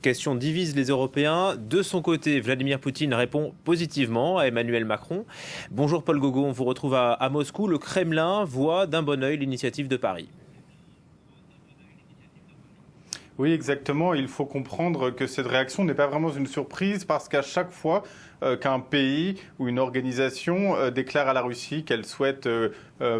Question divise les Européens. De son côté, Vladimir Poutine répond positivement à Emmanuel Macron. Bonjour Paul Gogo, on vous retrouve à Moscou. Le Kremlin voit d'un bon œil l'initiative de Paris. Oui, exactement. Il faut comprendre que cette réaction n'est pas vraiment une surprise parce qu'à chaque fois qu'un pays ou une organisation déclare à la Russie qu'elle souhaite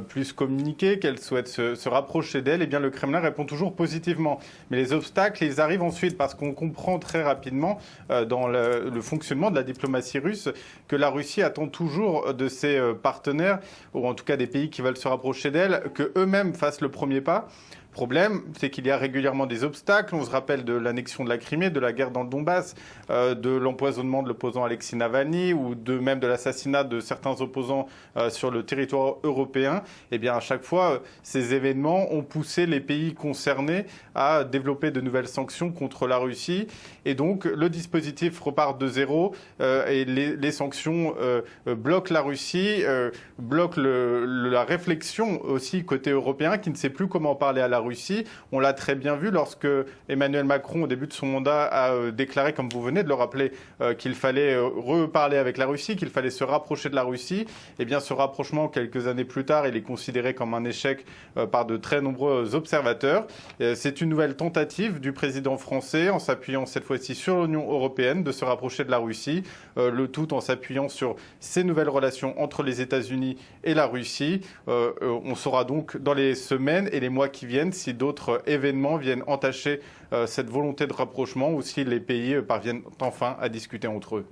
plus communiquer, qu'elle souhaite se rapprocher d'elle, eh bien le Kremlin répond toujours positivement. Mais les obstacles, ils arrivent ensuite parce qu'on comprend très rapidement dans le fonctionnement de la diplomatie russe que la Russie attend toujours de ses partenaires, ou en tout cas des pays qui veulent se rapprocher d'elle, qu'eux-mêmes fassent le premier pas. Problème, c'est qu'il y a régulièrement des obstacles. On se rappelle de l'annexion de la Crimée, de la guerre dans le Donbass, de l'empoisonnement de l'opposant Alexis Navalny ou même de l'assassinat de certains opposants sur le territoire européen. Eh bien, à chaque fois, ces événements ont poussé les pays concernés à développer de nouvelles sanctions contre la Russie. Et donc, le dispositif repart de zéro et les sanctions bloquent la Russie, bloquent la réflexion aussi côté européen qui ne sait plus comment parler à la Russie. On l'a très bien vu lorsque Emmanuel Macron, au début de son mandat, a déclaré, comme vous venez de le rappeler, qu'il fallait reparler avec la Russie, qu'il fallait se rapprocher de la Russie. Eh bien, ce rapprochement, quelques années plus tard, il est considéré comme un échec par de très nombreux observateurs. C'est une nouvelle tentative du président français, en s'appuyant cette fois-ci sur l'Union européenne, de se rapprocher de la Russie, le tout en s'appuyant sur ces nouvelles relations entre les États-Unis et la Russie. On saura donc dans les semaines et les mois qui viennent si d'autres événements viennent entacher cette volonté de rapprochement ou si les pays parviennent enfin à discuter entre eux.